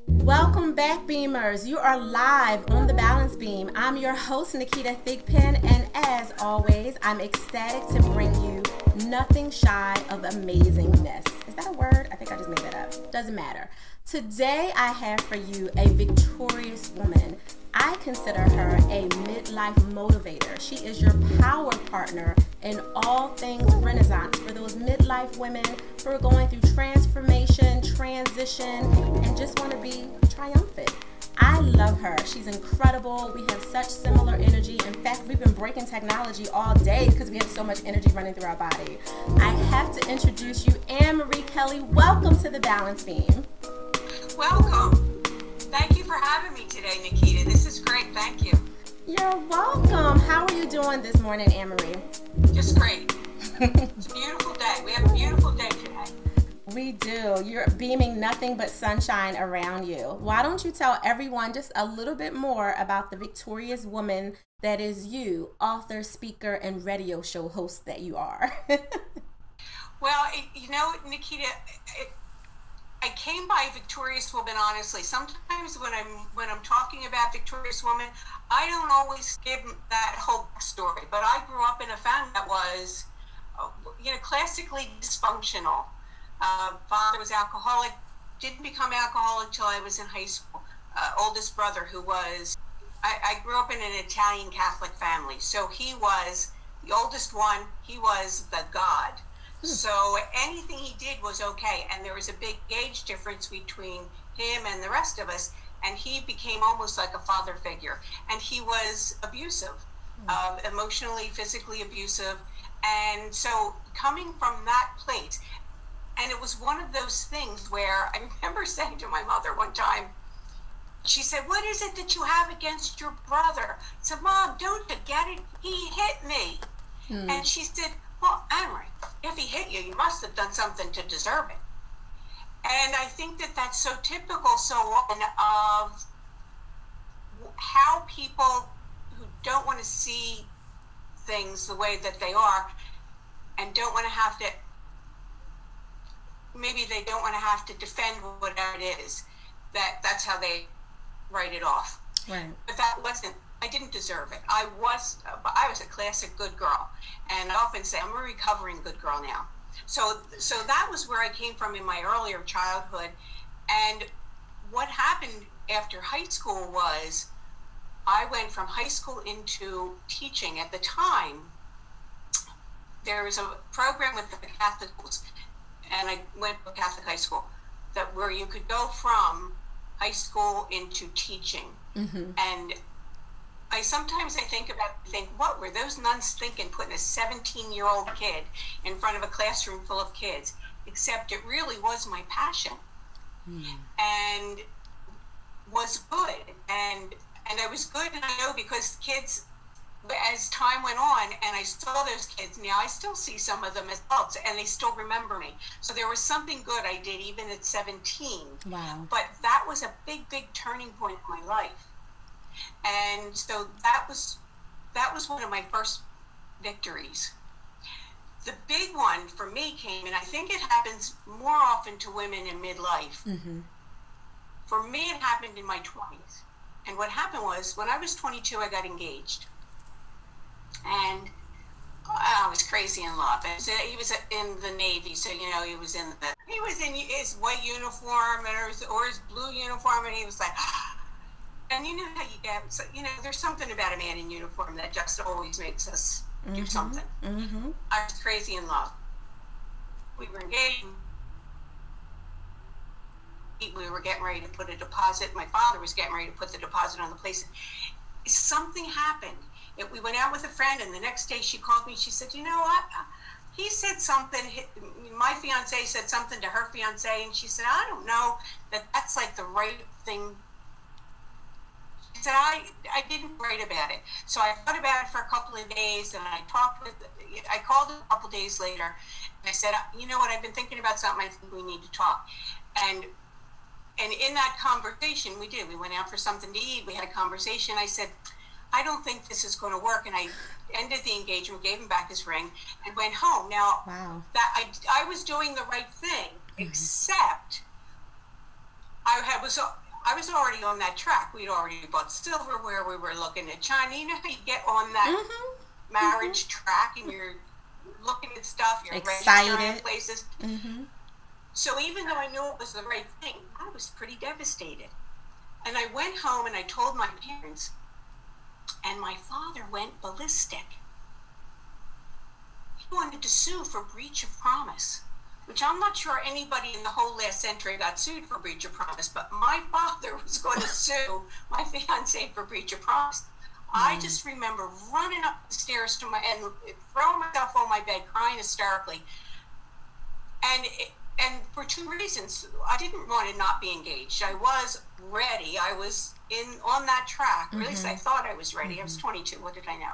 Welcome back, Beamers. You are live on the Balance Beam. I'm your host, Naketa Thigpen, and as always, I'm ecstatic to bring you nothing shy of amazingness. Is that a word? I think I just made that up. Doesn't matter. Today, I have for you a victorious woman. I consider her a midlife motivator. She is your power partner in all things Renaissance for those midlife women who are going through transformation, transition, and just want to be triumphant. I love her. She's incredible. We have such similar energy. In fact, we've been breaking technology all day because we have so much energy running through our body. I have to introduce you, Annmarie Kelly. Welcome to the Balance Beam. Welcome. Thank you for having me today, Naketa. This is great. Thank you. You're welcome. How are you doing this morning, Annmarie? Just great. It's a beautiful day. We have a beautiful day today. We do. You're beaming nothing but sunshine around you. Why don't you tell everyone just a little bit more about the victorious woman that is you, author, speaker, and radio show host that you are? Well, Naketa, I came by victorious woman honestly. Sometimes when I'm talking about victorious woman, I don't always give that whole story. But I grew up in a family that was, classically dysfunctional. Father was alcoholic, didn't become alcoholic till I was in high school. Oldest brother I grew up in an Italian Catholic family. So he was the oldest one. He was the God. So anything he did was okay. And there was a big age difference between him and the rest of us. And he became almost like a father figure. And he was abusive, emotionally, physically abusive. And so coming from that place, and it was one of those things where I remember saying to my mother one time, she said, "What is it that you have against your brother?" I said, "Mom, don't you get it? He hit me." And she said, "Well, Annmarie, if he hit you, you must have done something to deserve it." And I think that that's so typical so often of how people who don't want to see things the way that they are and don't want to have to, maybe they don't want to have to defend whatever it is, that's how they write it off. Right. But I didn't deserve it. I was a classic good girl. And I often say I'm a recovering good girl now. So that was where I came from in my earlier childhood. And what happened after high school was I went from high school into teaching. At the time, there was a program with the Catholic schools, and I went to a Catholic high school, where you could go from high school into teaching. And sometimes I think, what were those nuns thinking, putting a 17-year-old kid in front of a classroom full of kids? Except it really was my passion, and was good. And I was good, and I know because kids, as time went on, and I saw those kids, now I still see some of them as adults, and they still remember me. So there was something good I did even at 17. Wow. But that was a big, big turning point in my life. And so that was one of my first victories. The big one for me came, and I think it happens more often to women in midlife. For me, it happened in my 20s. And what happened was, when I was 22, I got engaged. And I was crazy in love. He was in the Navy, so he was in his white uniform or his blue uniform, and he was like, and you know how you get, so, there's something about a man in uniform that just always makes us do something. I was crazy in love. We were engaged. We were getting ready to put a deposit. My father was getting ready to put the deposit on the place. Something happened. We went out with a friend, and the next day she called me. She said, "You know what? He said something. My fiance said something to her fiance," and she said, "I don't know that's like the right thing." She said, "I didn't write about it." So I thought about it for a couple of days, and I called a couple of days later, and I said, "You know what? I've been thinking about something. I think we need to talk." And in that conversation, we did. We went out for something to eat. We had a conversation. I said, "I don't think this is going to work." And I ended the engagement, gave him back his ring, and went home. Now, wow. that I was doing the right thing, except I was already on that track. We'd already bought silverware. We were looking at China. You know how you get on that marriage track and you're looking at stuff, you're registering places. So even though I knew it was the right thing, I was pretty devastated. And I went home and I told my parents, and my father went ballistic. He wanted to sue for breach of promise, which I'm not sure anybody in the whole last century got sued for breach of promise, but my father was going to sue my fiance for breach of promise. I just remember running up the stairs and throwing myself on my bed, crying hysterically. And for two reasons. I didn't want to not be engaged. I was ready. I was on that track. Or at least I thought I was ready. I was 22. What did I know?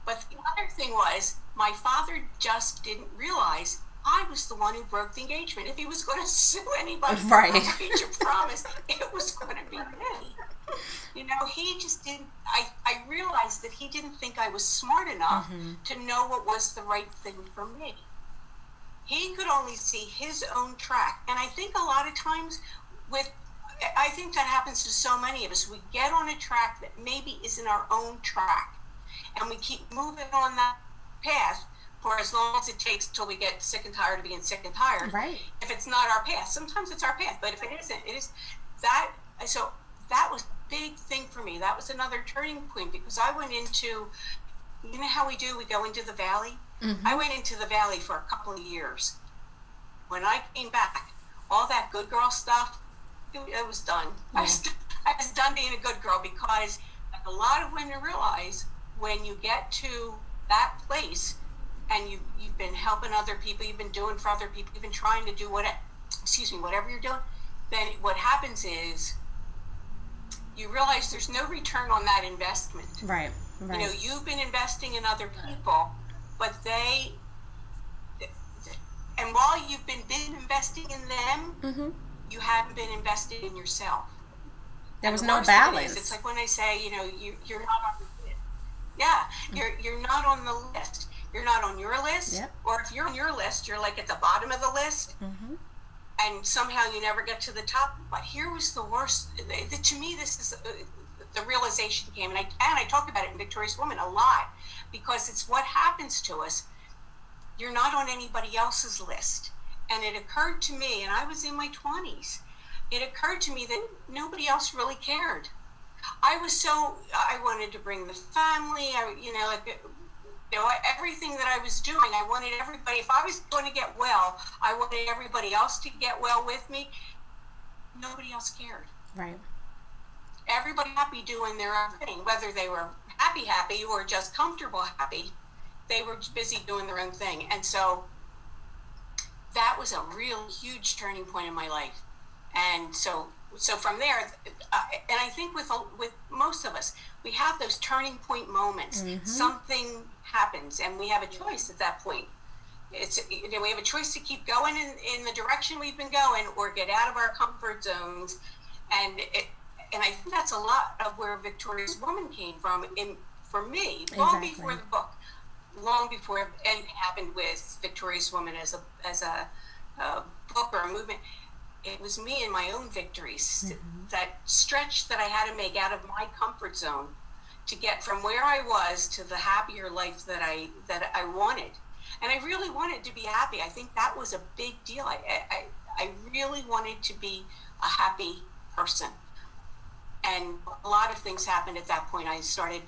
But the other thing was, my father just didn't realize I was the one who broke the engagement. If he was going to sue anybody for breach of promise, it was going to be me. You know, he just didn't. I realized that he didn't think I was smart enough to know what was the right thing for me. He could only see his own track. And I think a lot of times I think that happens to so many of us. We get on a track that maybe isn't our own track. And we keep moving on that path for as long as it takes till we get sick and tired of being sick and tired. Right. If it's not our path. Sometimes it's our path. But if it isn't, it is that. So that was a big thing for me. That was another turning point, because I went into, you know how we go into the valley? I went into the valley for a couple of years. When I came back, all that good girl stuff, it was done. I was done being a good girl, because like a lot of women realize, when you get to that place and you've been helping other people, you've been doing for other people, you've been trying to do whatever you're doing, then what happens is you realize there's no return on that investment. Right. You know, you've been investing in other people, but and while you've been investing in them, you haven't been investing in yourself. There was no balance. It's like when I say, you know, you're not on the list. Yeah, you're not on the list. You're not on your list, or if you're on your list, you're like at the bottom of the list, and somehow you never get to the top. But here was the worst. To me, this is the realization came, and I talk about it in Victorious Woman a lot, because it's what happens to us. You're not on anybody else's list. And it occurred to me, and I was in my 20s, it occurred to me that nobody else really cared. I wanted to bring the family, everything that I was doing, I wanted everybody, if I was going to get well, I wanted everybody else to get well with me. Nobody else cared. Right. Everybody happy doing their own thing, whether they were happy or just comfortable happy, they were busy doing their own thing. And so that was a real huge turning point in my life. And so from there, and I think with most of us, we have those turning point moments. Something happens, and we have a choice at that point. We have a choice to keep going in the direction we've been going, or get out of our comfort zones. And I think that's a lot of where Victorious Woman came from. For me, long before the book, long before anything happened with Victorious Woman as a book or a movement. It was me and my own victories, that stretch that I had to make out of my comfort zone to get from where I was to the happier life that I wanted. And I really wanted to be happy. I think that was a big deal. I really wanted to be a happy person. And a lot of things happened at that point. I started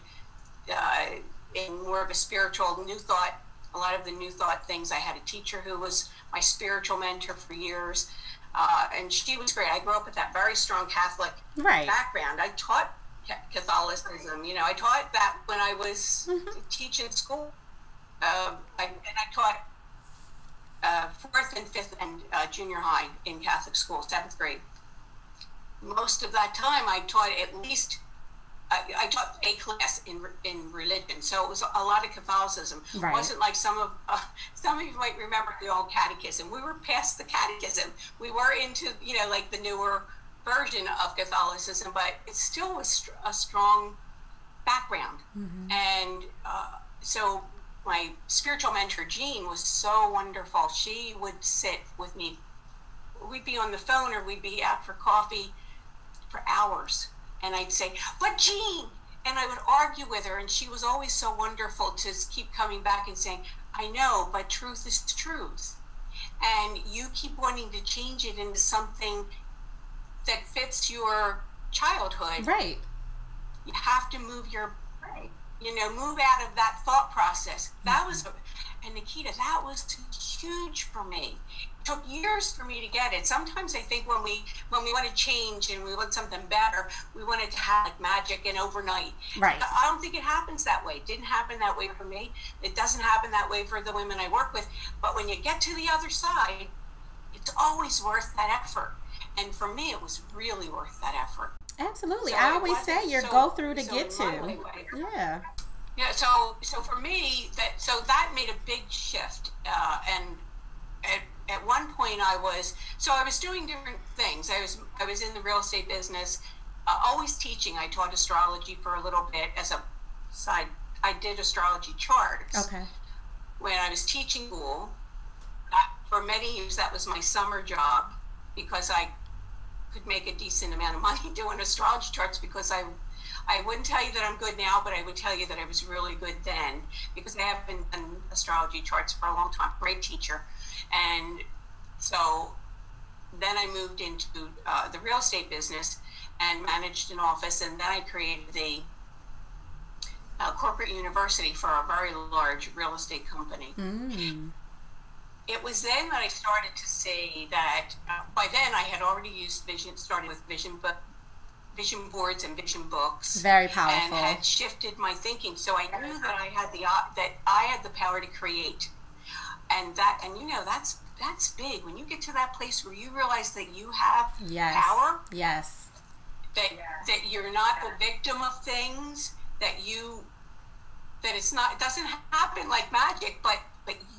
in more of a spiritual New Thought. A lot of the New Thought things, I had a teacher who was my spiritual mentor for years. And she was great. I grew up with that very strong Catholic background. I taught Catholicism. You know, I taught that when I was teaching school. I taught 4th and 5th and junior high in Catholic school, 7th grade. Most of that time, I taught at least, I taught a class in religion, so it was a lot of Catholicism. It wasn't like some of you might remember the old catechism. We were past the catechism. We were into, like the newer version of Catholicism, but it still was a strong background. And so my spiritual mentor, Jean, was so wonderful. She would sit with me. We'd be on the phone or we'd be out for coffee for hours. And I'd say, but Jean, and I would argue with her. And she was always so wonderful to keep coming back and saying, I know, but truth is truth. And you keep wanting to change it into something that fits your childhood. Right. You have to move move out of that thought process. That was, and Naketa, that was huge for me. It took years for me to get it. Sometimes I think when we want to change and we want something better, we want it to have like magic and overnight. Right. I don't think it happens that way. It didn't happen that way for me. It doesn't happen that way for the women I work with. But when you get to the other side, it's always worth that effort. And for me, it was really worth that effort. Absolutely. So I always say your go through to get to. Yeah. Yeah. So for me, that made a big shift. And at one point, I was doing different things. I was in the real estate business, always teaching. I taught astrology for a little bit as a side. I did astrology charts. Okay. When I was teaching school, for many years, that was my summer job because I could make a decent amount of money doing astrology charts because I wouldn't tell you that I'm good now, but I would tell you that I was really good then because I have been done astrology charts for a long time. Great teacher. And so then I moved into the real estate business and managed an office, and then I created the corporate university for a very large real estate company. It was then that I started to see that by then I had already used started with vision boards and vision books. Very powerful. And had shifted my thinking. So I knew that I had the power to create. And that's big. When you get to that place where you realize that you have power. Yes. That you're not a victim of things, that it doesn't happen like magic, but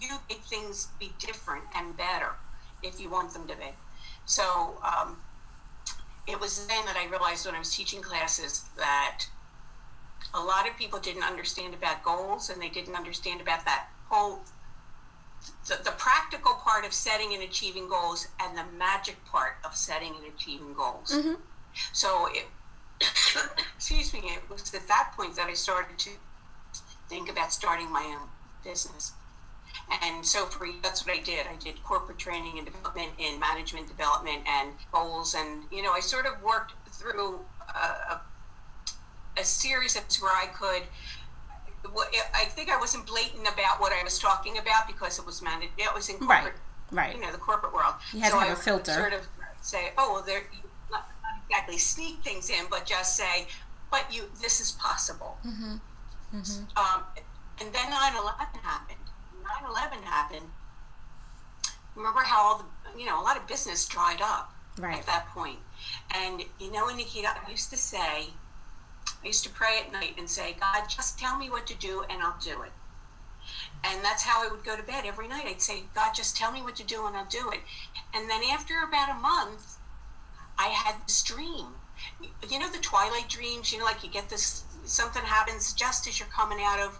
you make things be different and better if you want them to be. So it was then that I realized when I was teaching classes that a lot of people didn't understand about goals, and they didn't understand about that whole the practical part of setting and achieving goals and the magic part of setting and achieving goals. Mm-hmm. So it was at that point that I started to think about starting my own business. And so that's what I did. I did corporate training and development in management development and goals. And, I sort of worked through a series of where I could, I think I wasn't blatant about what I was talking about because it was it was in corporate, right. The corporate world. You had to have a filter. Sort of say, they're not exactly sneak things in, but just say, but this is possible. Mm-hmm. Mm-hmm. And then 9/11 happened. 9/11 happened. Remember how a lot of business dried up at that point. And Naketa, I used to pray at night and say, God, just tell me what to do and I'll do it. And that's how I would go to bed every night. I'd say, God, just tell me what to do and I'll do it. And then after about a month, I had this dream. The twilight dreams, like you get this, something happens just as you're coming out of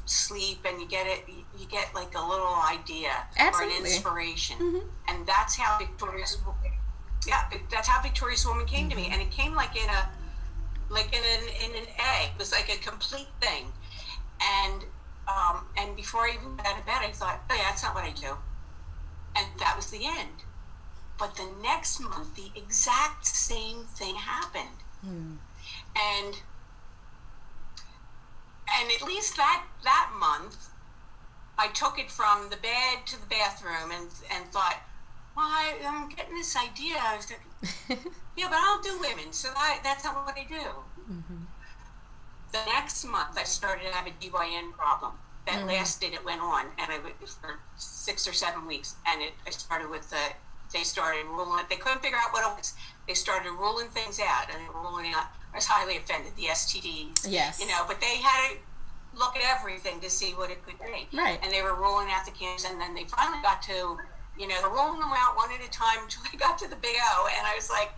sleep, and you get like a little idea. Absolutely. Or an inspiration. Mm-hmm. And that's how Victorious Woman came to me. And it came like in an egg. It was like a complete thing. And before I even got out of bed, I thought, that's not what I do. And that was the end. But the next month, the exact same thing happened. And at least that month, I took it from the bed to the bathroom and thought, I'm getting this idea. I was like, but I don't do women, so that's not what I do. Mm-hmm. The next month, I started to have a GYN problem. That lasted, it went on, and I went for 6 or 7 weeks, and I started with they started ruling it. They couldn't figure out what it was. They started ruling things out, and they were ruling out, I was highly offended, the STDs. Yes. But they had to look at everything to see what it could be. Right. And they were ruling out the cancers, and then they finally got to, they're rolling them out one at a time until they got to the big O, and I was like,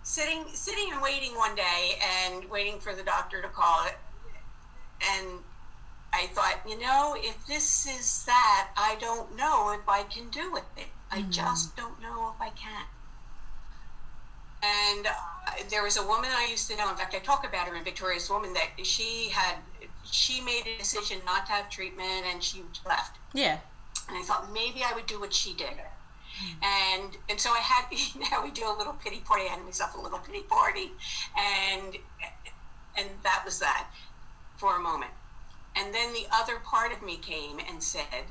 sitting and waiting one day and waiting for the doctor to call it, and I thought, if this is that, I don't know if I can do it. I just don't know if I can. And there was a woman I used to know, in fact, I talk about her in Victorious Woman, that she made a decision not to have treatment, and she left. Yeah. And I thought maybe I would do what she did. And so I had, we do a little pity party. I had myself a little pity party. And that was that for a moment. And then the other part of me came and said,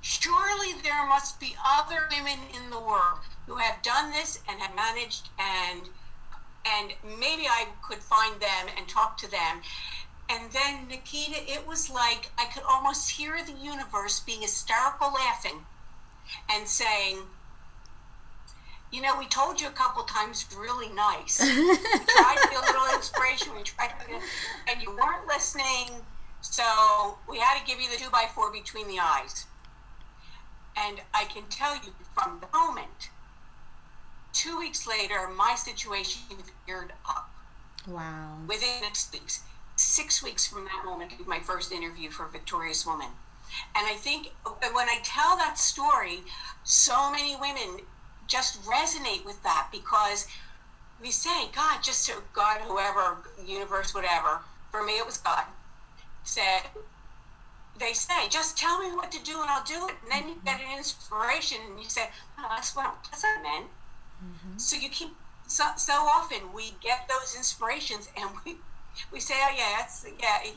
surely there must be other women in the world who have done this and have managed, and maybe I could find them and talk to them. And then, Naketa, it was like I could almost hear the universe being hysterical laughing and saying, we told you a couple times really nice. We tried to be a little inspiration. We tried to, and you weren't listening. So we had to give you the 2x4 between the eyes. And I can tell you from the moment, 2 weeks later, my situation cleared up. Wow. Within 6 weeks. 6 weeks from that moment, my first interview for Victorious Woman. And I think when I tell that story, so many women just resonate with that, because we say, God, whoever, universe, whatever, for me it was God, they say, just tell me what to do and I'll do it. And then you get an inspiration and you say, oh, that's what I meant. So you keep, so often we get those inspirations and we say, oh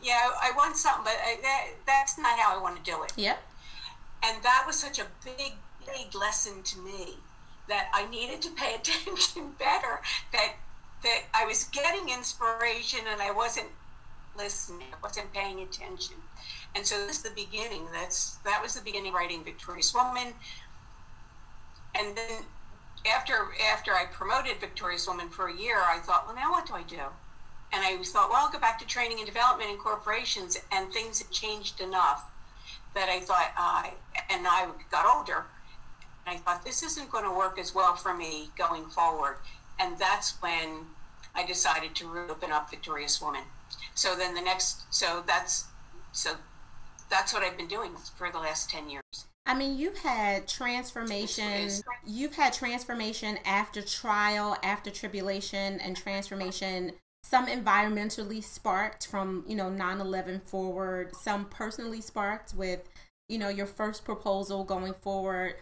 yeah, I want something, but that's not how I want to do it. Yep. And that was such a big lesson to me, that I needed to pay attention better, that I was getting inspiration and I wasn't listening, I wasn't paying attention. And so this is the beginning. That was the beginning of writing Victorious Woman. And then after I promoted Victorious Woman for a year, I thought, well, now what do I do? And I thought, well, I'll go back to training and development in corporations, and things had changed enough that I thought, and I got older, and I thought, this isn't going to work as well for me going forward. And that's when I decided to open up Victorious Woman. So then that's what I've been doing for the last 10 years. I mean, you've had transformation after trial, after tribulation, and transformation, some environmentally sparked from, 9/11 forward, some personally sparked with, your first proposal going forward.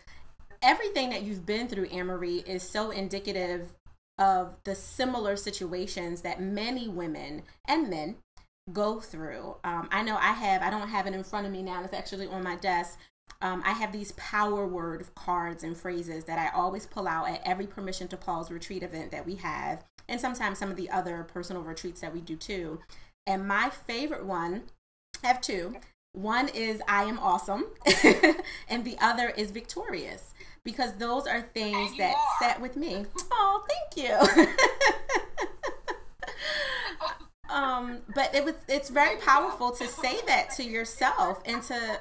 Everything that you've been through, Annmarie, is so indicative of the similar situations that many women and men go through. I know I don't have it in front of me now. It's actually on my desk. I have these power word cards and phrases that I always pull out at every Permission to Pause retreat event that we have, and sometimes some of the other personal retreats that we do too. And my favorite one, I have two. One is I am awesome, and the other is victorious, because those are things that sat with me. Oh, thank you. But it's very powerful to say that to yourself, and to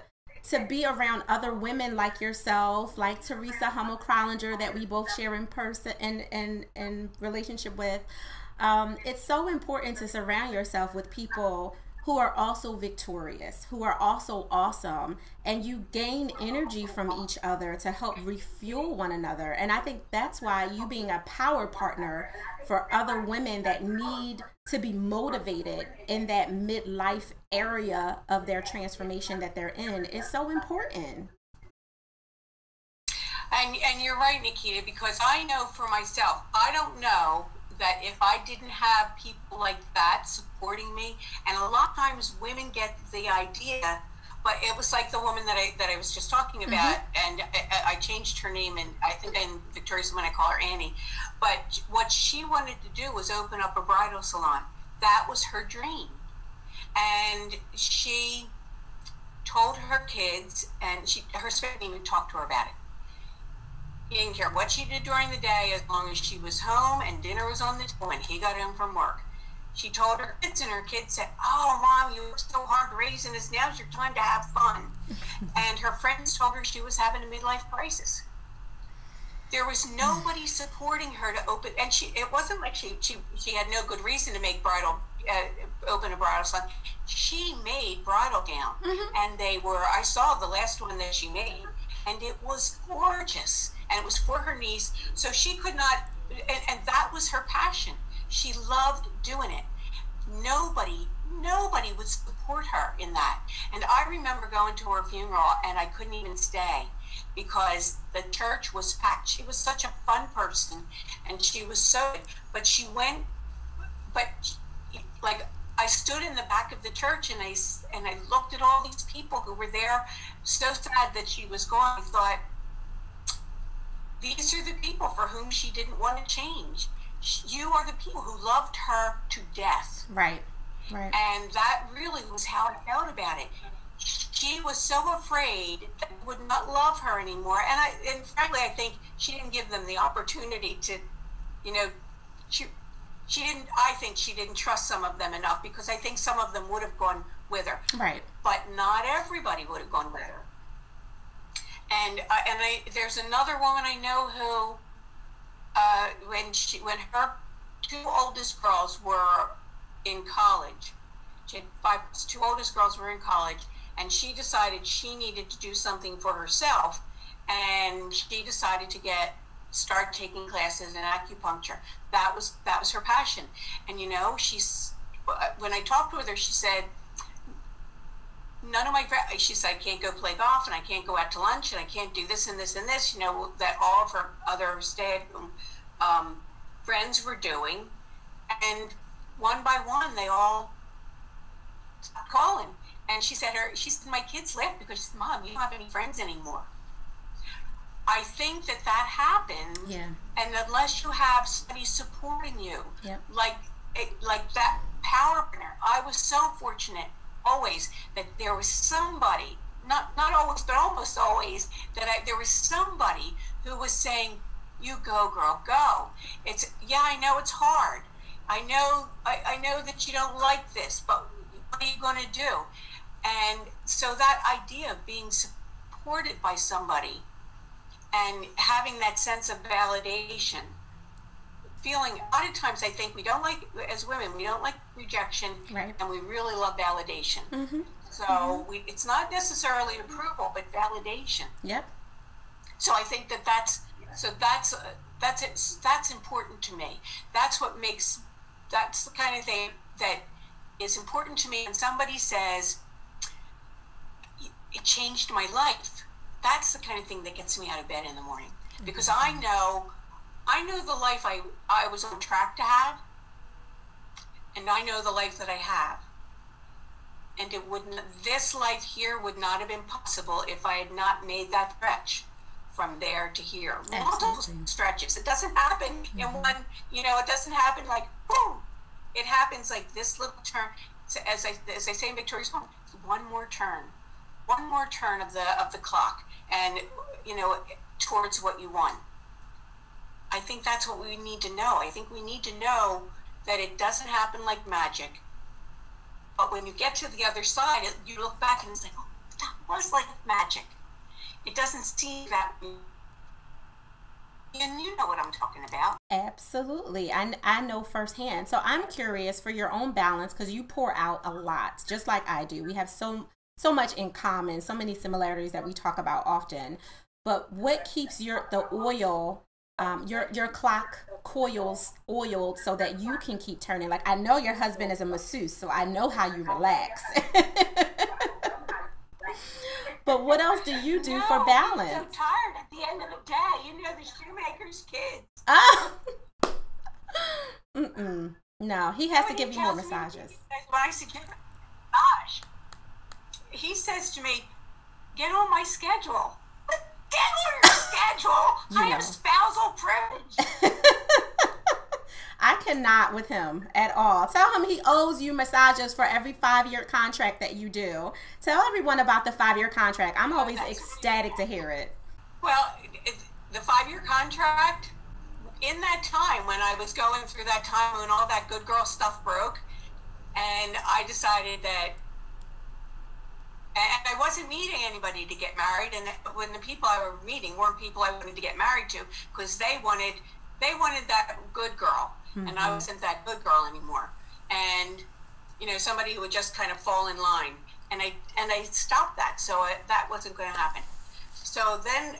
be around other women like yourself, like Teresa Hummel-Krolinger, that we both share in person and relationship with. It's so important to surround yourself with people who are also victorious, who are also awesome, and you gain energy from each other to help refuel one another. And I think that's why you being a power partner for other women that need to be motivated in that midlife area of their transformation that they're in is so important. And you're right, Naketa, because I know for myself, I don't know that if I didn't have people like that supporting me, and a lot of times women get the idea, but it was like the woman that I was just talking about, and I changed her name, and I think in Victorious Woman I call her Annie, but what she wanted to do was open up a bridal salon. That was her dream, and she told her kids, and her husband didn't even talk to her about it. He didn't care what she did during the day, as long as she was home and dinner was on the table when he got home from work. She told her kids, and her kids said, "Oh, Mom, you worked so hard raising us. Now's your time to have fun." And her friends told her she was having a midlife crisis. There was nobody supporting her to open, and it wasn't like she had no good reason to make bridal, open a bridal salon. She made bridal gowns, and I saw the last one that she made, and it was gorgeous, and it was for her niece, so she could not, and that was her passion. She loved doing it. Nobody would support her in that. And I remember going to her funeral, and I couldn't even stay because the church was packed. She was such a fun person, and she was so, but she went, but like, I stood in the back of the church, and I looked at all these people who were there, so sad that she was gone. I thought, these are the people for whom she didn't want to change. You are the people who loved her to death. Right. And that really was how I felt about it. She was so afraid that they would not love her anymore. And frankly, I think she didn't give them the opportunity to, I think she didn't trust some of them enough, because I think some of them would have gone with her. Right. But not everybody would have gone with her. And there's another woman I know who, when her two oldest girls were in college, she had two oldest girls were in college, and she decided she needed to do something for herself, and she decided to start taking classes in acupuncture. That was her passion. And when I talked with her, she said, none of my friends, she said, I can't go play golf, and I can't go out to lunch, and I can't do this and this and this, that all of her other stay-at-home friends were doing. And one by one, they all stopped calling. And she said, my kids left because she said, Mom, you don't have any friends anymore. I think that happened. Yeah. And unless you have somebody supporting you, like that power partner, I was so fortunate always that there was somebody, not always, but almost always, there was somebody who was saying, you go, girl, go. I know it's hard. I know that you don't like this, but what are you going to do? And so that idea of being supported by somebody and having that sense of validation, feeling, a lot of times I think we don't like, as women, we don't like rejection, right, and we really love validation. Mm-hmm. So it's not necessarily approval, but validation. Yep. So I think that's important to me. That's the kind of thing that is important to me. When somebody says, it changed my life, that's the kind of thing that gets me out of bed in the morning. Because I know the life I was on track to have, and I know the life that I have. And this life here would not have been possible if I had not made that stretch from there to here. Multiple stretches. It doesn't happen in one, it doesn't happen like, boom. It happens like this little turn. So as I say in Victoria's home, one more turn of the clock, and towards what you want. I think that's what we need to know. I think we need to know that it doesn't happen like magic. But when you get to the other side, you look back and it's like, oh, that was like magic. It doesn't seem that. And you know what I'm talking about. Absolutely. I know firsthand. So I'm curious for your own balance, because you pour out a lot, just like I do. We have so much in common, so many similarities that we talk about often. But what keeps the oil, your clock coils oiled so that you can keep turning? Like, I know your husband is a masseuse, so I know how you relax. But what else do you do for balance? I'm so tired at the end of the day. The shoemaker's kids. No, he has to give you more massages. When I say give massage, he says to me, get on my schedule. Get on your schedule. I have spousal privilege. I cannot with him at all. Tell him he owes you massages for every 5-year contract that you do. Tell everyone about the 5-year contract. I'm always ecstatic to hear it. Well, the 5-year contract, in that time when I was going through that time when all that good girl stuff broke, and I decided that, and I wasn't meeting anybody to get married, and when the people I were meeting weren't people I wanted to get married to, because they wanted that good girl, and I wasn't that good girl anymore. And somebody who would just kind of fall in line. And I stopped that, so that wasn't going to happen. So then,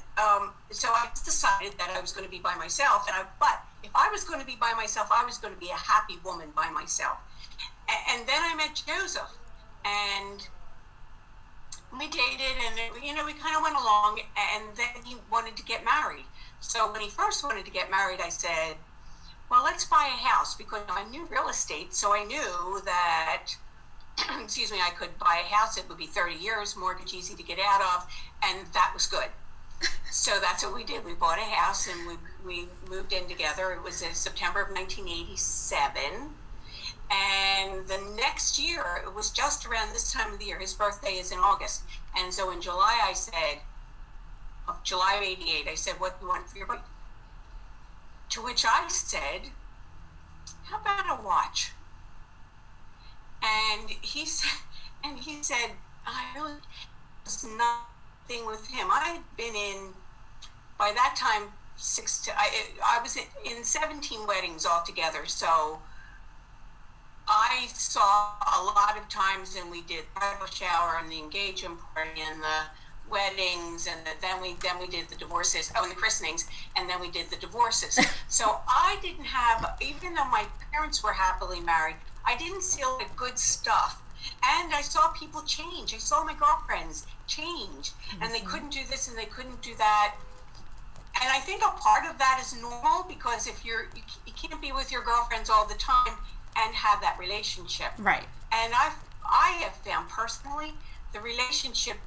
so I decided that I was going to be by myself. But if I was going to be by myself, I was going to be a happy woman by myself. And then I met Joseph, and we dated, and we kind of went along. And then he wanted to get married. So when he first wanted to get married, I said, well, let's buy a house, because I knew real estate, so I knew that, excuse me, I could buy a house. It would be 30 years, mortgage easy to get out of, and that was good. So that's what we did. We bought a house, and we moved in together. It was in September of 1987, and the next year, it was just around this time of the year. His birthday is in August, and so in July, July of 88, I said, what do you want for your birthday? To which I said, how about a watch? And he said, I really was nothing with him. I had been in, by that time, I was in 17 weddings altogether. So I saw a lot of times, and we did the bridal shower and the engagement party and the weddings, and then we did the divorces, and the christenings, and then we did the divorces. So I didn't have, even though my parents were happily married, I didn't see all the good stuff. And I saw people change. I saw my girlfriends change, and they couldn't do this and they couldn't do that. And I think a part of that is normal, because if you can't be with your girlfriends all the time and have that relationship. Right. And I have found personally, this relationship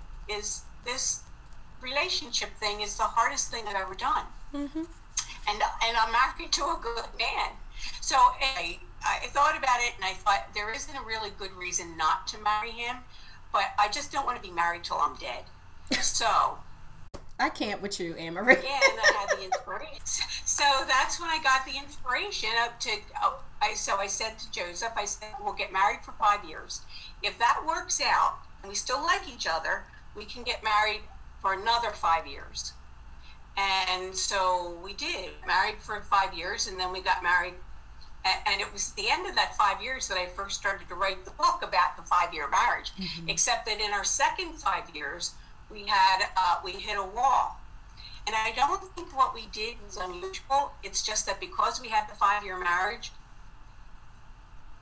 thing is the hardest thing I've ever done. Mm-hmm. And I'm married to a good man. So anyway, I thought about it, and I thought there isn't a really good reason not to marry him, but I just don't want to be married till I'm dead. So I can't with you, Annmarie. Yeah, and I had the inspiration. So that's when I got the inspiration so I said to Joseph, I said, we'll get married for 5 years. If that works out and we still like each other, we can get married for another 5 years. And so we did, married for 5 years, and then we got married. And it was the end of that 5 years that I first started to write the book about the 5-year marriage. Mm-hmm. Except that in our second 5 years, we hit a wall. And I don't think what we did was unusual. It's just that because we had the 5-year marriage,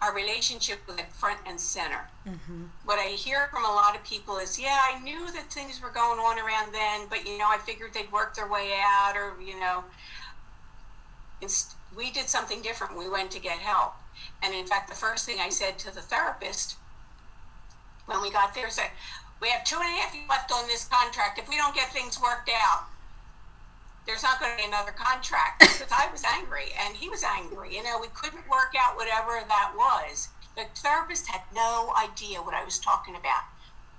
our relationship was at front and center. Mm-hmm. What I hear from a lot of people is, yeah, I knew that things were going on around then, but, I figured they'd work their way out, or, we did something different. We went to get help. And in fact, the first thing I said to the therapist when we got there, said, we have 2.5 years left on this contract. If we don't get things worked out, there's not going to be another contract. Because I was angry, and he was angry. We couldn't work out whatever that was. The therapist had no idea what I was talking about.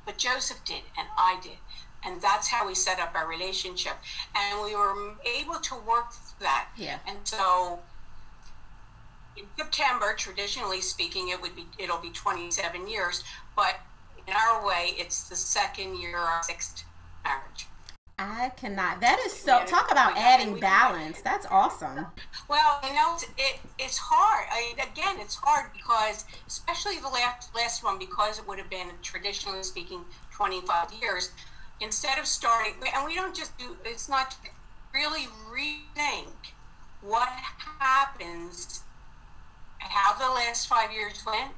But Joseph did, and I did. And that's how we set up our relationship. And we were able to work through that. Yeah. And so in September, traditionally speaking, it'll be 27 years. But in our way, it's the second year of our 6th marriage. I cannot. That is so. Talk about adding balance. That's awesome. Well, it's hard. Again, it's hard because, especially the last one, because it would have been, traditionally speaking, 25 years. Instead of starting, and we don't just do. It's not really rethink what happens, how the last 5 years went,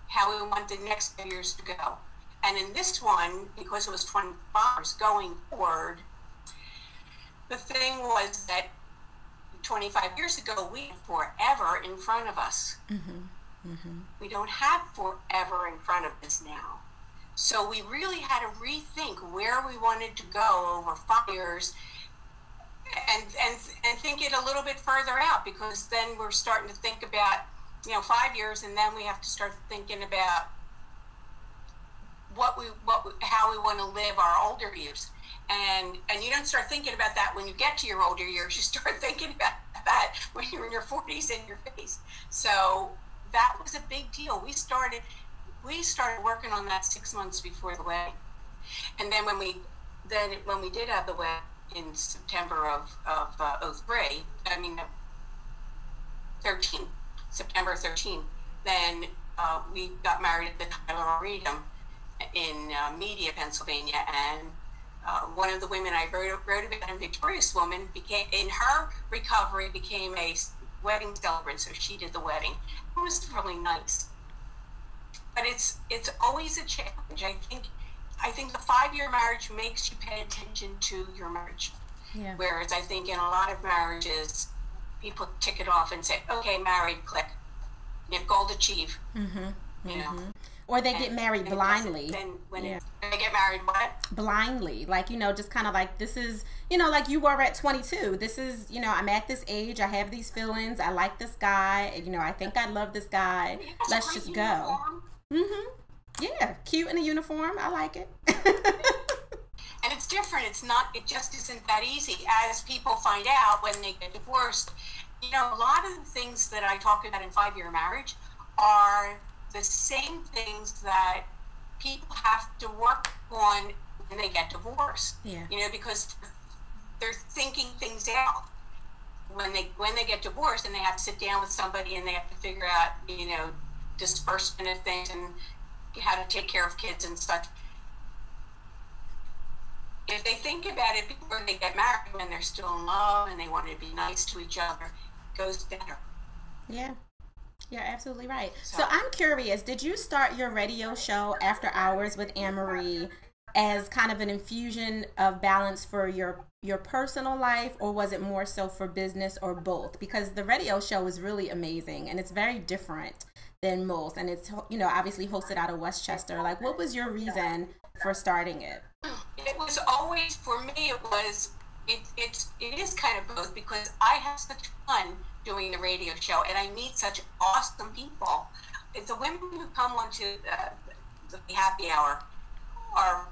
how we want the next 5 years to go. And in this one, because it was 25 years going forward, the thing was that 25 years ago, we had forever in front of us. Mm-hmm. Mm-hmm. We don't have forever in front of us now. So we really had to rethink where we wanted to go over 5 years and think it a little bit further out, because then we're starting to think about, 5 years, and then we have to start thinking about how we want to live our older years. And you don't start thinking about that when you get to your older years. You start thinking about that when you're in your 40s and your 50s. So that was a big deal. We started working on that 6 months before the wedding. And then when we did have the wedding in September of 13, September 13, then we got married at the Tyler Arboretum in Media, Pennsylvania, and one of the women I wrote about, a Victorious woman, in her recovery became a wedding celebrant, so she did the wedding. It was really nice, but it's always a challenge. I think the 5-year marriage makes you pay attention to your marriage. Yeah. Whereas I think in a lot of marriages, people tick it off and say, "Okay, married, click, goal achieved." Mm-hmm. You know. Or they get married blindly. Then when they get married, what? Blindly. Like, just kind of like, this is, like you were at 22. This is, I'm at this age. I have these feelings. I like this guy. I think I love this guy. Let's just go. Mm-hmm. Yeah. Cute in a uniform. I like it. And it's different. It just isn't that easy. As people find out when they get divorced, a lot of the things that I talk about in 5-year marriage are the same things that people have to work on when they get divorced. Yeah. Because they're thinking things out when they get divorced, and they have to sit down with somebody and they have to figure out, disbursement of things and how to take care of kids and such. If they think about it before they get married, when they're still in love and they want to be nice to each other, it goes better. Yeah. You're absolutely right. So I'm curious, did you start your radio show After Hours with Annmarie as kind of an infusion of balance for your personal life, or was it more so for business, or both? Because the radio show is really amazing and it's very different than most, and it's obviously hosted out of Westchester. Like, what was your reason for starting it? It was always, for me, it is kind of both, because I have such fun doing the radio show and I meet such awesome people. The women who come onto the happy hour are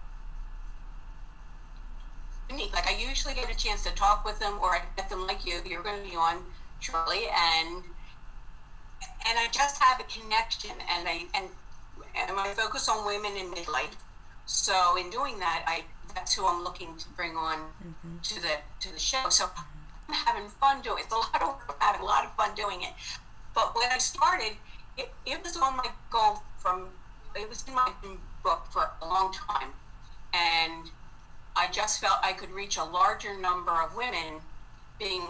unique. Like, I usually get a chance to talk with them, or I get them like you're going to be on shortly, and I just have a connection, and I focus on women in midlife. So in doing that, that's who I'm looking to bring on to the show. So I'm having fun doing it. It's a lot of work. I'm having a lot of fun doing it. But when I started, it was on my goal it was in my book for a long time. And I just felt I could reach a larger number of women being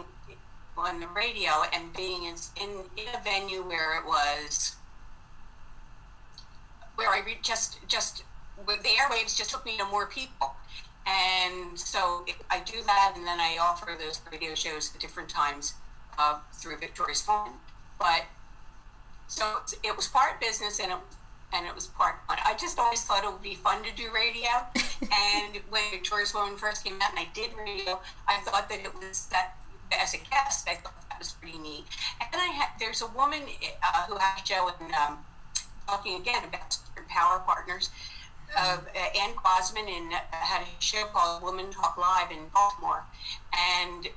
on the radio and being in a venue where it was, where I just the airwaves just took me to more people. And so I do that, and then I offer those radio shows at different times through Victorious Woman. But so it was part business and it was part fun. I just always thought it would be fun to do radio. And when Victorious Woman first came out and I did radio, I thought that it was that, as a guest, I thought that was pretty neat. And then there's a woman who had a show, and talking again about power partners, Ann Quasman, and had a show called Women Talk Live in Baltimore. And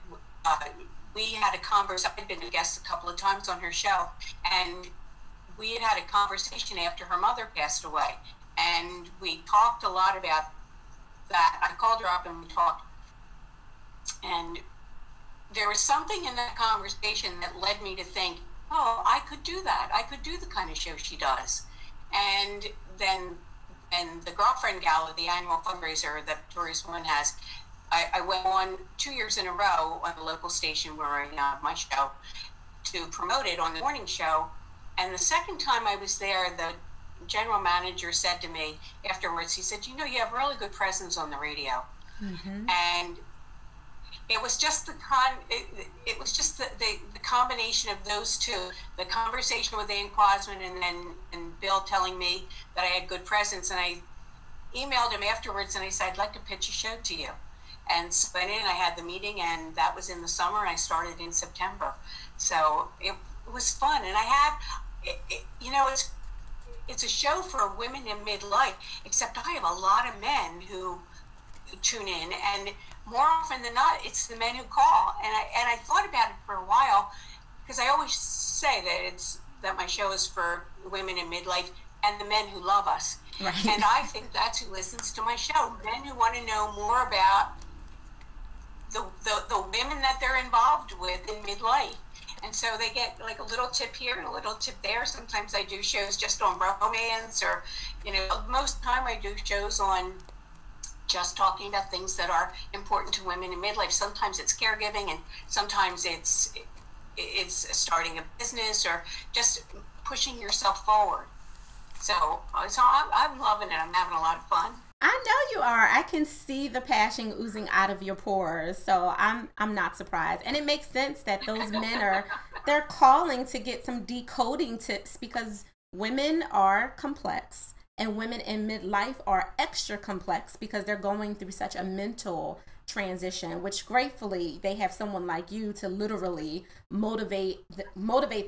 we had a conversation. I'd been a guest a couple of times on her show, and we had a conversation after her mother passed away, and we talked a lot about that. I called her up and we talked, and there was something in that conversation that led me to think, oh, I could do that. I could do the kind of show she does. And then the Girlfriend Gala, the annual fundraiser that Victorious Woman has, I went on 2 years in a row on the local station where I have my show to promote it on the morning show. And the second time I was there, the general manager said to me afterwards, he said, you have really good presence on the radio. Mm-hmm. And it was just the combination of those two, the conversation with Ann Quasman and Bill telling me that I had good presence. And I emailed him afterwards and I said, I'd like to pitch a show to you. And so I had the meeting, and that was in the summer, and I started in September. So it was fun. And I have, it's a show for women in midlife, except I have a lot of men who tune in, and more often than not, it's the men who call. And I thought about it for a while, because I always say that my show is for women in midlife and the men who love us. Right. And I think that's who listens to my show, men who want to know more about the women that they're involved with in midlife. And so they get like a little tip here and a little tip there. Sometimes I do shows just on romance, or, most of the time I do shows on just talking about things that are important to women in midlife. Sometimes it's caregiving, and sometimes it's starting a business or just pushing yourself forward. So I'm loving it. I'm having a lot of fun. I know you are. I can see the passion oozing out of your pores. So I'm not surprised. And it makes sense that those men they're calling to get some decoding tips, because women are complex, and women in midlife are extra complex because they're going through such a mental transition, which gratefully they have someone like you to literally motivate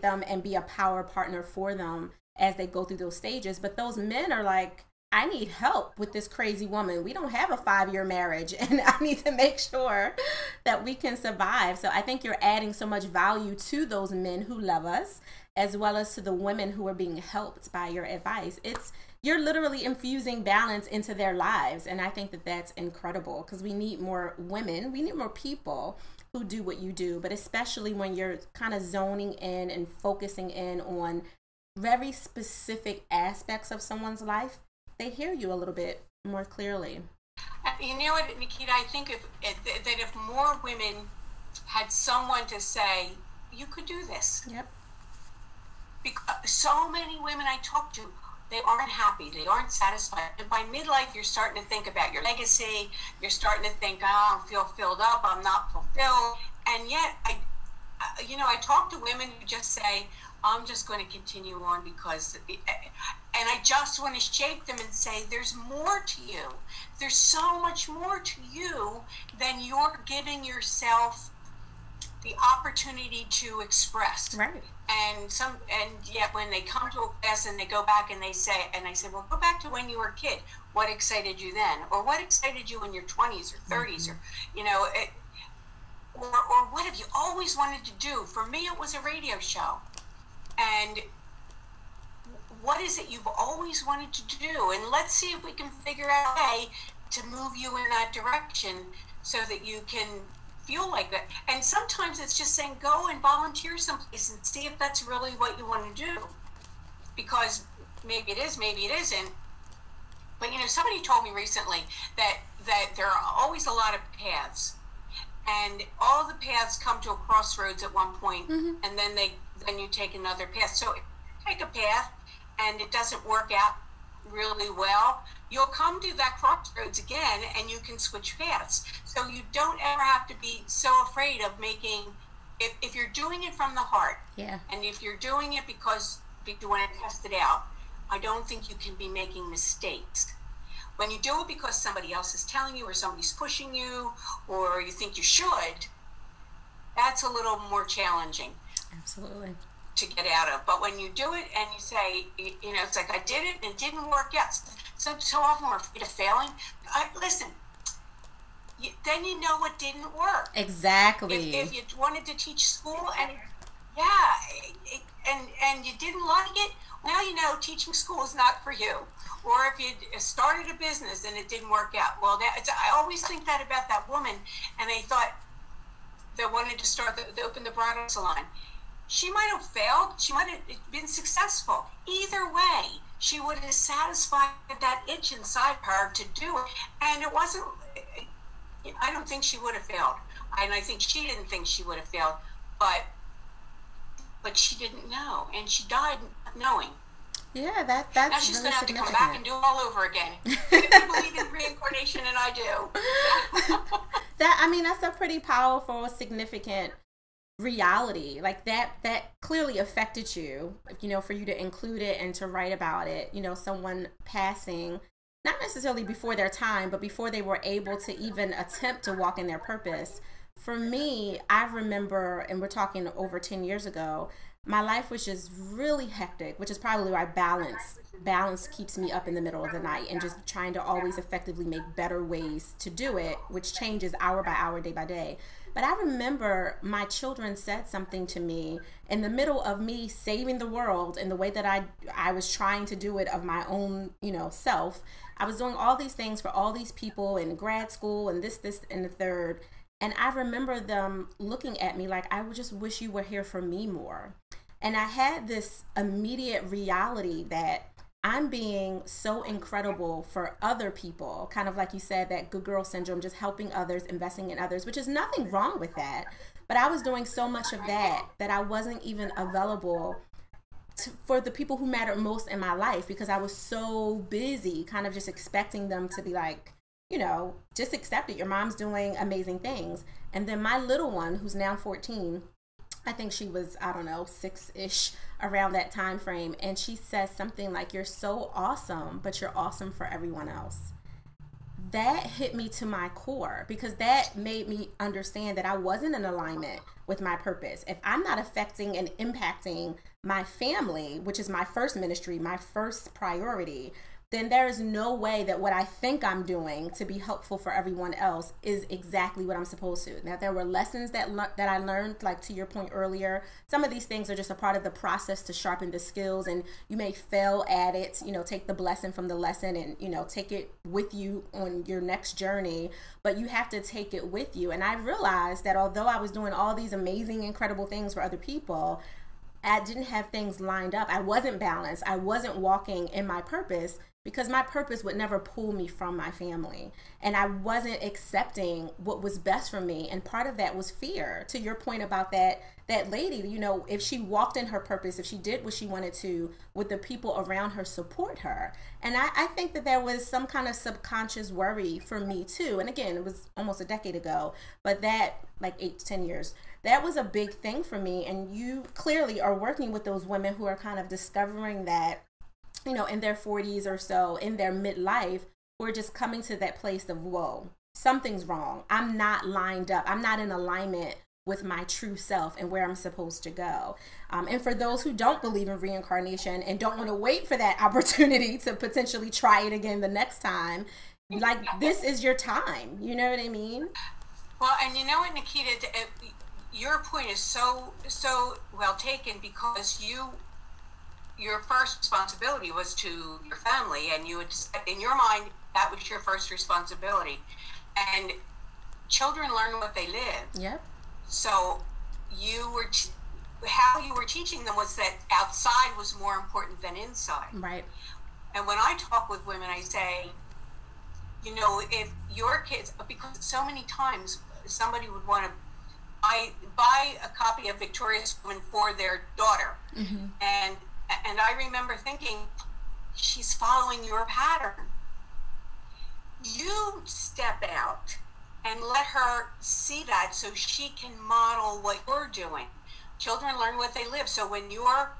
them and be a power partner for them as they go through those stages. But those men are like, I need help with this crazy woman. We don't have a 5-year marriage, and I need to make sure that we can survive. So I think you're adding so much value to those men who love us, as well as to the women who are being helped by your advice. You're literally infusing balance into their lives. And I think that that's incredible, because we need more women. We need more people who do what you do, but especially when you're kind of zoning in and focusing in on very specific aspects of someone's life, they hear you a little bit more clearly. You know what, Naketa, I think if more women had someone to say, you could do this. Yep. Because so many women I talk to, they aren't happy, they aren't satisfied. And by midlife, you're starting to think about your legacy. You're starting to think, I don't feel filled up, I'm not fulfilled. And yet, I talk to women who just say, I'm just going to continue on because, and I just want to shake them and say, there's more to you. There's so much more to you than you're giving yourself the opportunity to express. Right. And yet when they come to a class and they go back and I say, well, go back to when you were a kid. What excited you then? Or what excited you in your 20s or 30s? Or, or what have you always wanted to do? For me, it was a radio show. And what is it you've always wanted to do? And let's see if we can figure out a way to move you in that direction so that you can feel like that. And sometimes it's just saying, go and volunteer someplace and see if that's really what you want to do. Because maybe it is, maybe it isn't. But, somebody told me recently that there are always a lot of paths. And all the paths come to a crossroads at one point, and then you take another path. So if you take a path and it doesn't work out really well, you'll come to that crossroads again and you can switch paths. So you don't ever have to be so afraid of making, if you're doing it from the heart, and if you're doing it because you want to test it out, I don't think you can be making mistakes. When you do it because somebody else is telling you or somebody's pushing you or you think you should, that's a little more challenging. Absolutely. To get out of. But when you do it and you say, it's like I did it and it didn't work out. So often we're afraid of failing. Listen, then you know what didn't work. Exactly. If you wanted to teach school and and you didn't like it, now you know teaching school is not for you. Or if you started a business and it didn't work out, well, I always think that about that woman, and I thought that wanted to open the bridal salon. She might have failed. She might have been successful. Either way, she would have satisfied that itch inside her to do it. And it wasn't, I don't think she would have failed. And I think she didn't think she would have failed. But she didn't know. And she died not knowing. Yeah, that's now she's really going to have to come back and do it all over again. If you believe in reincarnation, and I do. That's a pretty powerful, significant reality. Like that clearly affected you, for you to include it and to write about it. Someone passing, not necessarily before their time, but before they were able to even attempt to walk in their purpose. For me, I remember, and we're talking over 10 years ago, my life was just really hectic, which is probably why balance keeps me up in the middle of the night, and just trying to always effectively make better ways to do it, which changes hour by hour, day by day. But I remember my children said something to me in the middle of me saving the world in the way that I was trying to do it of my own, self. I was doing all these things for all these people in grad school and this, and the third. And I remember them looking at me like, I would just wish you were here for me more. And I had this immediate reality that I'm being so incredible for other people, kind of like you said, that good girl syndrome, just helping others, investing in others, which is nothing wrong with that. But I was doing so much of that that I wasn't even available for the people who mattered most in my life, because I was so busy kind of just expecting them to be like, you know, just accept it. Your mom's doing amazing things. And then my little one, who's now 14, I think she was, I don't know, 6-ish around that time frame. And she says something like, you're so awesome, but you're awesome for everyone else. That hit me to my core, because that made me understand that I wasn't in alignment with my purpose. If I'm not affecting and impacting my family, which is my first ministry, my first priority, then there is no way that what I think I'm doing to be helpful for everyone else is exactly what I'm supposed to. Now, there were lessons that I learned, like to your point earlier. Some of these things are just a part of the process to sharpen the skills, and you may fail at it, you know, take the blessing from the lesson and, you know, take it with you on your next journey, but you have to take it with you. And I realized that although I was doing all these amazing, incredible things for other people, I didn't have things lined up. I wasn't balanced. I wasn't walking in my purpose, because my purpose would never pull me from my family. And I wasn't accepting what was best for me. And part of that was fear. To your point about that lady, you know, if she walked in her purpose, if she did what she wanted to, would the people around her support her? And I think that there was some kind of subconscious worry for me too. And again, it was almost a decade ago, but that, like 8 to 10 years, that was a big thing for me. And you clearly are working with those women who are kind of discovering that, you know, in their 40s or so, in their midlife, we're just coming to that place of, whoa, something's wrong. I'm not lined up. I'm not in alignment with my true self and where I'm supposed to go. And for those who don't believe in reincarnation and don't want to wait for that opportunity to potentially try it again the next time, like, this is your time. You know what I mean? Well, and you know what, Naketa, your point is so well taken, because your first responsibility was to your family, and you would, in your mind, that was your first responsibility. And children learn what they live. Yep. So how you were teaching them was that outside was more important than inside. Right. And when I talk with women, I say, you know, if your kids, because so many times somebody would want to buy a copy of Victorious Woman for their daughter. Mm-hmm. And I remember thinking, she's following your pattern. You step out and let her see that, so she can model what you're doing. Children learn what they live. So when you're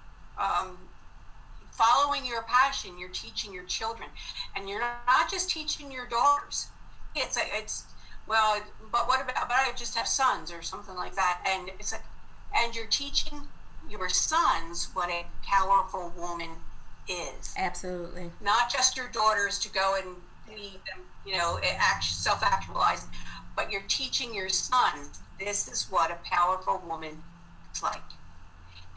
following your passion, you're teaching your children. And you're not just teaching your daughters. Well, but what about, but I just have sons or something like that. And it's like, and you're teaching your sons what a powerful woman is. Absolutely. Not just your daughters to go and be them, you know, self-actualize, but you're teaching your sons, this is what a powerful woman is like.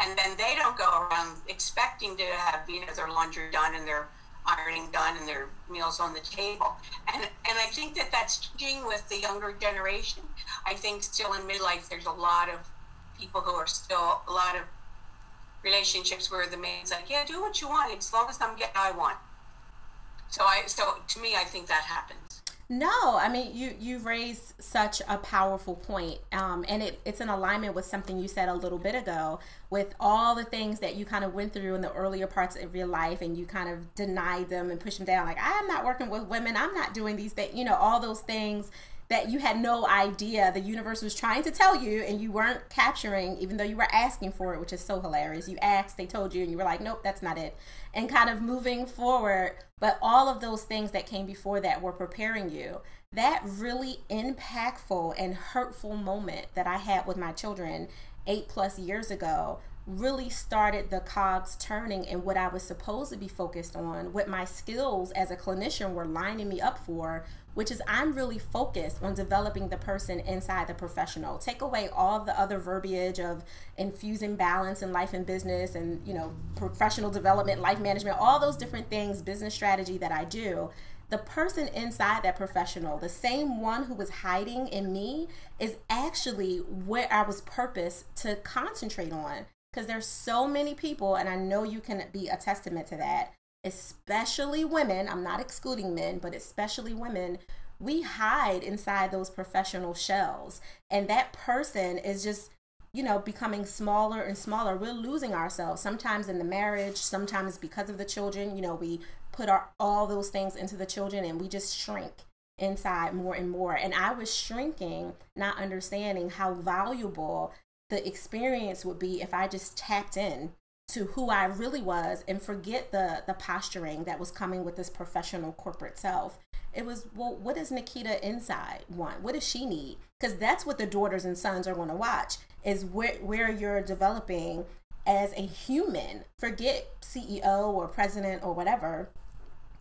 And then they don't go around expecting to have, you know, their laundry done and their ironing done and their meals on the table. And I think that that's changing with the younger generation. I think still in midlife, there's a lot of people who are still, a lot of relationships where the man's like, yeah, do what you want, as long as I'm getting what I want. So to me, I think that happens. No, I mean, you've raised such a powerful point. And it's in alignment with something you said a little bit ago, with all the things that you kind of went through in the earlier parts of your life, and you kind of denied them and pushed them down. Like, I'm not working with women. I'm not doing these things, you know, all those things that you had no idea the universe was trying to tell you, and you weren't capturing, even though you were asking for it, which is so hilarious. You asked, they told you, and you were like, nope, that's not it. And kind of moving forward. But all of those things that came before that were preparing you. That really impactful and hurtful moment that I had with my children 8+ years ago really started the cogs turning, and what I was supposed to be focused on, what my skills as a clinician were lining me up for, which is I'm really focused on developing the person inside the professional. Take away all the other verbiage of infusing balance in life and business and, you know, professional development, life management, all those different things, business strategy that I do. the person inside that professional, the same one who was hiding in me, is actually where I was purposed to concentrate on. Because there's so many people, and I know you can be a testament to that, especially women. I'm not excluding men, but especially women. We hide inside those professional shells, and that person is just, you know, becoming smaller and smaller. We're losing ourselves, sometimes in the marriage, sometimes because of the children. You know, we put all those things into the children, and we just shrink inside more and more. And I was shrinking, not understanding how valuable the experience would be if I just tapped in to who I really was and forget the posturing that was coming with this professional corporate self. It was, well, what does Naketa inside want? What does she need? Because that's what the daughters and sons are going to watch, is where you're developing as a human. Forget CEO or president or whatever.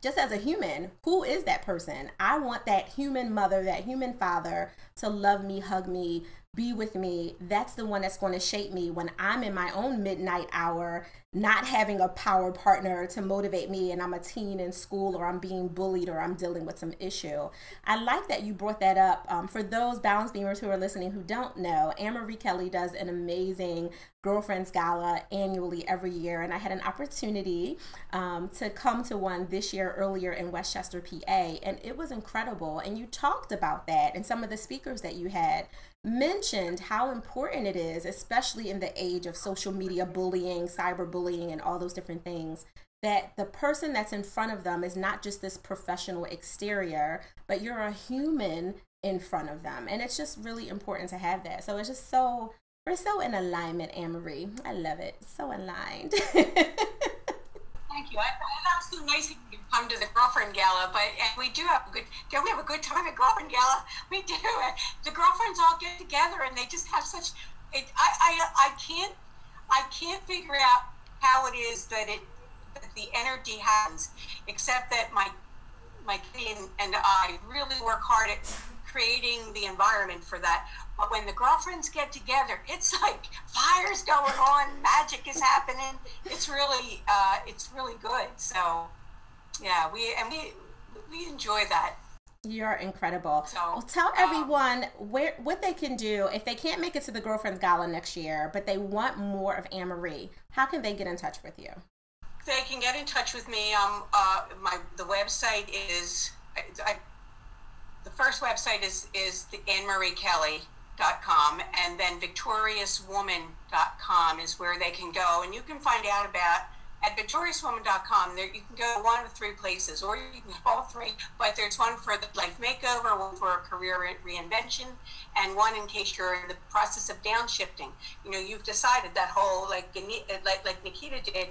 Just as a human, who is that person? I want that human mother, that human father to love me, hug me, be with me. That's the one that's going to shape me when I'm in my own midnight hour, not having a power partner to motivate me, and I'm a teen in school, or I'm being bullied, or I'm dealing with some issue. I like that you brought that up. For those balance beamers who are listening who don't know, Annmarie Kelly does an amazing Girlfriend Gala annually every year, and I had an opportunity to come to one this year earlier in Westchester, PA, and it was incredible. And you talked about that, and some of the speakers that you had mentioned how important it is, especially in the age of social media bullying, cyberbullying, and all those different things, that the person that's in front of them is not just this professional exterior, but you're a human in front of them. And it's just really important to have that. So it's just so, we're so in alignment, Annmarie. I love it. So aligned. Thank you. That was so nice of you to come to the Girlfriend Gala, and we do have a good, don't we have a good time at Girlfriend Gala? We do. The girlfriends all get together, and they just have such, I can't figure out how it is that the energy happens, except that my kid and I really work hard at creating the environment for that. But when the girlfriends get together, it's like fire's going on, magic is happening. It's really good. So yeah, we enjoy that. You're incredible. So, well, tell everyone what they can do if they can't make it to the Girlfriend Gala next year, but they want more of Annmarie. How can they get in touch with you? They can get in touch with me. The website is the first website is the AnnmarieKelly.com, and then victoriouswoman.com is where they can go, and you can find out about at victoriouswoman.com. There you can go one of three places, or you can go all three, but there's one for the life makeover, one for a career reinvention, and one in case you're in the process of downshifting. You know, you've decided that whole like Naketa did,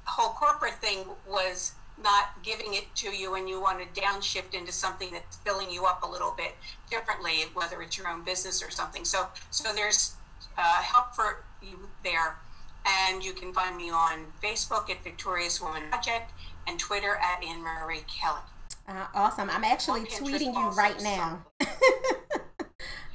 whole corporate thing was not giving it to you, and you want to downshift into something that's filling you up a little bit differently, whether it's your own business or something. So there's help for you there, and you can find me on Facebook at Victorious Woman Project and Twitter at Annmarie Kelly. Awesome. I'm actually tweeting you right now.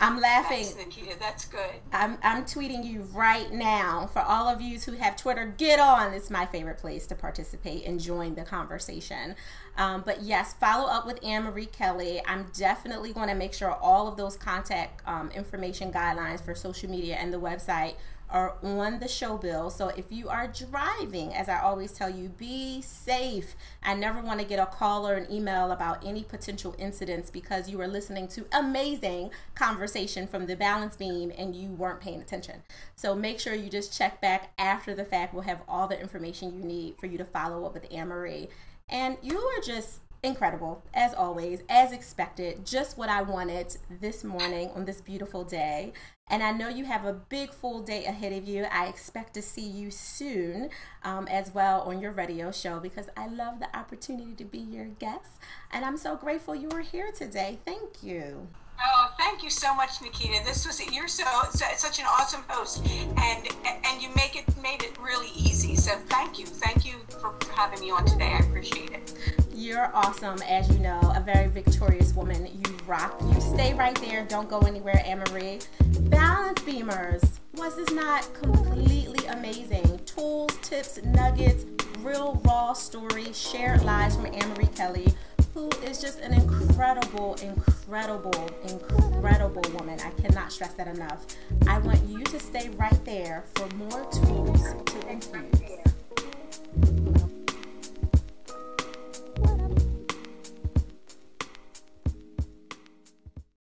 I'm laughing. Thanks, Naketa. That's good. I'm tweeting you right now. For all of you who have Twitter, get on. It's my favorite place to participate and join the conversation. But yes, follow up with Annmarie Kelly. I'm definitely going to make sure all of those contact information guidelines for social media and the website are on the show bill. So if you are driving, as I always tell you, be safe. I never want to get a call or an email about any potential incidents because you were listening to amazing conversation from the balance beam and you weren't paying attention. So make sure you just check back after the fact. We'll have all the information you need for you to follow up with Annmarie. And you are just incredible, as always, as expected, just what I wanted this morning on this beautiful day. And I know you have a big full day ahead of you. I expect to see you soon as well on your radio show, because I love the opportunity to be your guest. And I'm so grateful you were here today. Thank you. Oh, thank you so much, Naketa. You're such an awesome host, and you made it really easy. So thank you for having me on today. I appreciate it. You're awesome, as you know, a very victorious woman. You rock. You stay right there. Don't go anywhere, Annmarie. Balance Beamers, was this not completely amazing? Tools, tips, nuggets, real raw stories, shared lives from Annmarie Kelly. who is just an incredible, incredible, incredible woman. I cannot stress that enough. I want you to stay right there for more tools to infuse.